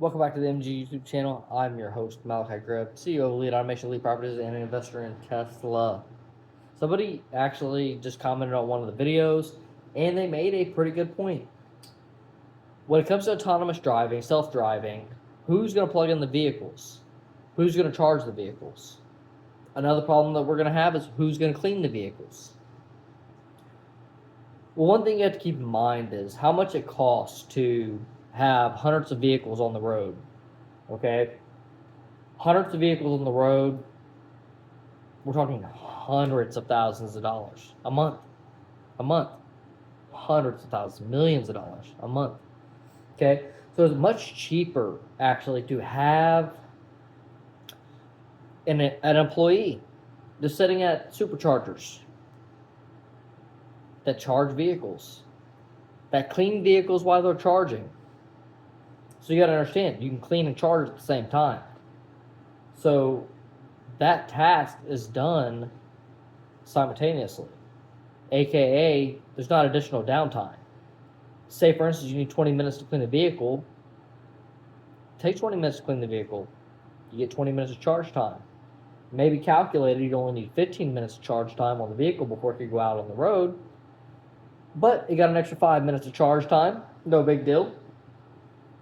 Welcome back to the MG YouTube channel. I'm your host, Malachi Grubb, CEO of Lead Automation, Lead Properties, and an investor in Tesla. Somebody actually just commented on one of the videos, and they made a pretty good point. When it comes to autonomous driving, self-driving, who's going to plug in the vehicles? Who's going to charge the vehicles? Another problem that we're going to have is who's going to clean the vehicles? Well, one thing you have to keep in mind is how much it costs to have hundreds of vehicles on the road. Okay? Hundreds of vehicles on the road, we're talking hundreds of thousands of dollars a month. A month. Hundreds of thousands, millions of dollars a month. Okay? So it's much cheaper actually to have an employee just sitting at Superchargers that charge vehicles, that clean vehicles while they're charging. So you got to understand, you can clean and charge at the same time. So that task is done simultaneously, aka there's not additional downtime. Say for instance you need 20 minutes to clean a vehicle, take 20 minutes to clean the vehicle, you get 20 minutes of charge time. Maybe calculated you only need 15 minutes of charge time on the vehicle before it could go out on the road, but you got an extra 5 minutes of charge time, no big deal.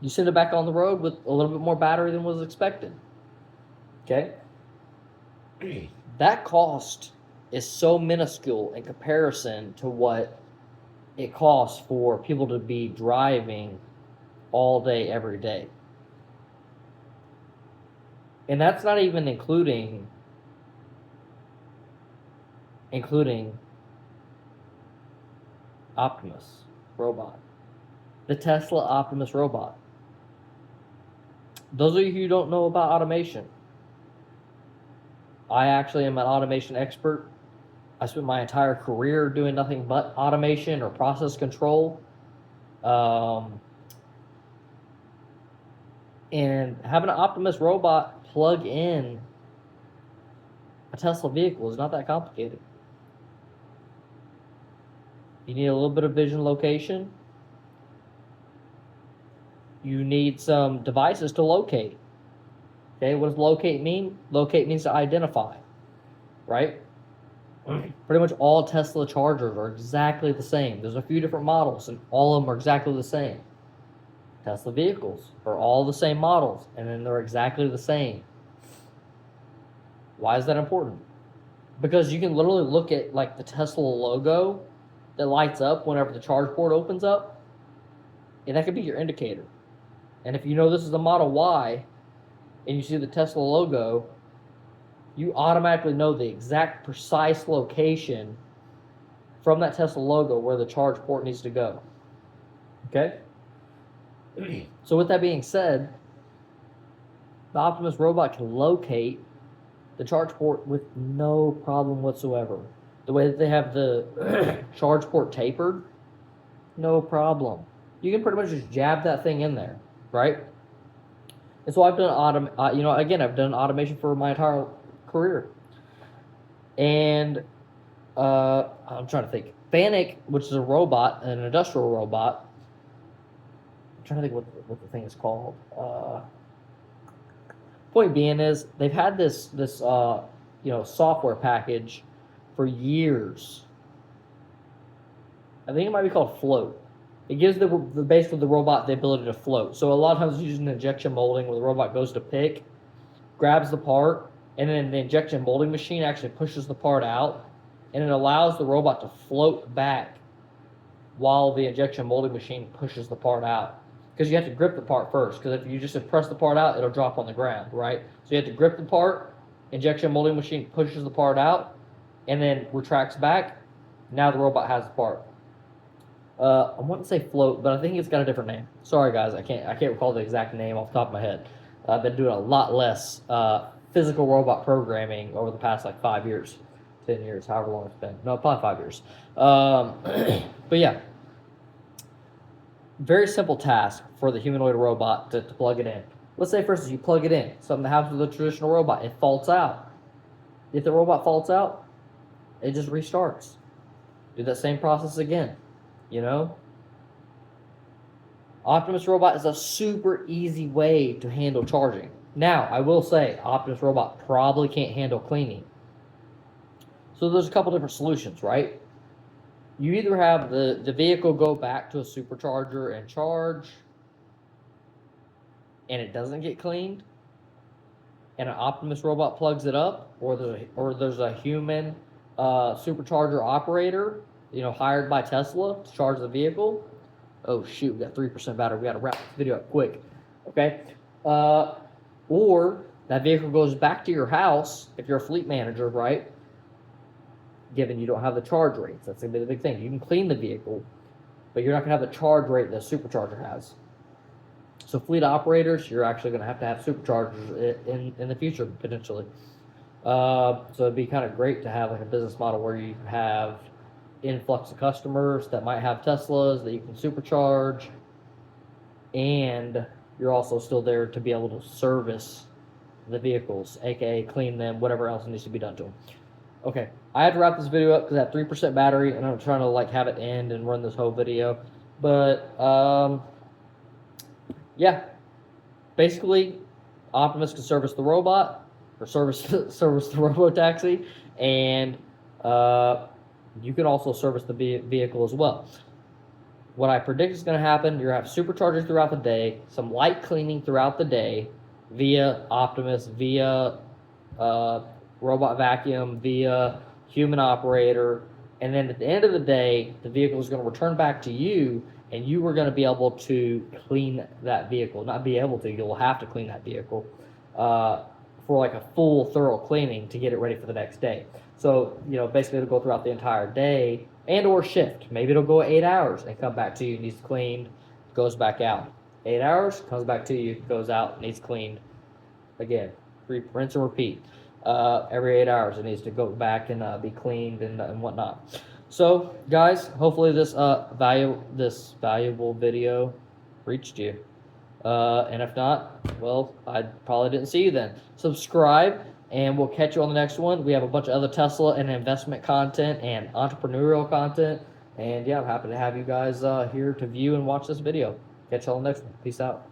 You send it back on the road with a little bit more battery than was expected. Okay? That cost is so minuscule in comparison to what it costs for people to be driving all day, every day. And that's not even including Optimus robot. The Tesla Optimus robot. Those of you who don't know about automation, I actually am an automation expert. I spent my entire career doing nothing but automation or process control. And having an Optimus robot plug in a Tesla vehicle is not that complicated. You need a little bit of vision location. You need some devices to locate. Okay, what does locate mean? Locate means to identify, right? Pretty much all Tesla chargers are exactly the same. There's a few different models, and all of them are exactly the same. Tesla vehicles are all the same models, and then they're exactly the same. Why is that important? Because you can literally look at like the Tesla logo that lights up whenever the charge port opens up, and that could be your indicator. And if you know this is the Model Y, and you see the Tesla logo, you automatically know the exact precise location from that Tesla logo where the charge port needs to go. Okay? So with that being said, the Optimus robot can locate the charge port with no problem whatsoever. The way that they have the charge port tapered, no problem. You can pretty much just jab that thing in there, right? And so I've done I've done automation for my entire career. And I'm trying to think. Fanuc, which is a robot, an industrial robot. I'm trying to think what the thing is called. Point being is they've had this software package for years. I think it might be called Float. It gives basically the robot the ability to float. So a lot of times it's using injection molding where the robot goes to pick, grabs the part, and then the injection molding machine actually pushes the part out, and it allows the robot to float back while the injection molding machine pushes the part out. Because you have to grip the part first, because if you just press the part out, it'll drop on the ground, right? So you have to grip the part, injection molding machine pushes the part out, and then retracts back. Now the robot has the part. I want to say Float, but I think it's got a different name. Sorry guys, I can't recall the exact name off the top of my head. I've been doing a lot less physical robot programming over the past like 5 years, 10 years, however long it's been. No, probably 5 years. But yeah, very simple task for the humanoid robot to plug it in. Let's say for instance you plug it in, something that happens with a traditional robot, it faults out. If the robot faults out, it just restarts. Do that same process again. Optimus Robot is a super easy way to handle charging. Now, I will say, Optimus Robot probably can't handle cleaning. So there's a couple different solutions, right? You either have the vehicle go back to a supercharger and charge, and it doesn't get cleaned, and an Optimus Robot plugs it up, or there's a human supercharger operator, hired by Tesla to charge the vehicle. Oh shoot, we got 3% battery. We got to wrap this video up quick. Okay. Or that vehicle goes back to your house if you're a fleet manager, right? Given you don't have the charge rates. That's going to be the big thing. You can clean the vehicle, but you're not going to have the charge rate that a supercharger has. So fleet operators, you're actually going to have superchargers in the future, potentially. So it'd be kind of great to have like a business model where you have influx of customers that might have Teslas that you can supercharge, and you're also still there to be able to service the vehicles, aka clean them, whatever else needs to be done to them. Okay, I have to wrap this video up because I have 3% battery, and I'm trying to like have it end and run this whole video. But yeah, basically, Optimus can service the robot or service the RoboTaxi, and you can also service the vehicle as well. What I predict is going to happen, you're going to have superchargers throughout the day, some light cleaning throughout the day via Optimus, via robot vacuum, via human operator, and then at the end of the day, the vehicle is going to return back to you, and you are going to be able to clean that vehicle. Not be able to, you'll have to clean that vehicle for like a full, thorough cleaning to get it ready for the next day. So, basically it'll go throughout the entire day and or shift. Maybe it'll go 8 hours and come back to you, needs cleaned, goes back out. 8 hours, comes back to you, goes out, needs cleaned. Again, rinse and repeat. Every 8 hours it needs to go back and be cleaned and whatnot. So, guys, hopefully this valuable video reached you. And if not, well, I probably didn't see you then. Subscribe, and we'll catch you on the next one. We have a bunch of other Tesla and investment content and entrepreneurial content. And yeah, I'm happy to have you guys here to view and watch this video. Catch you on the next one. Peace out.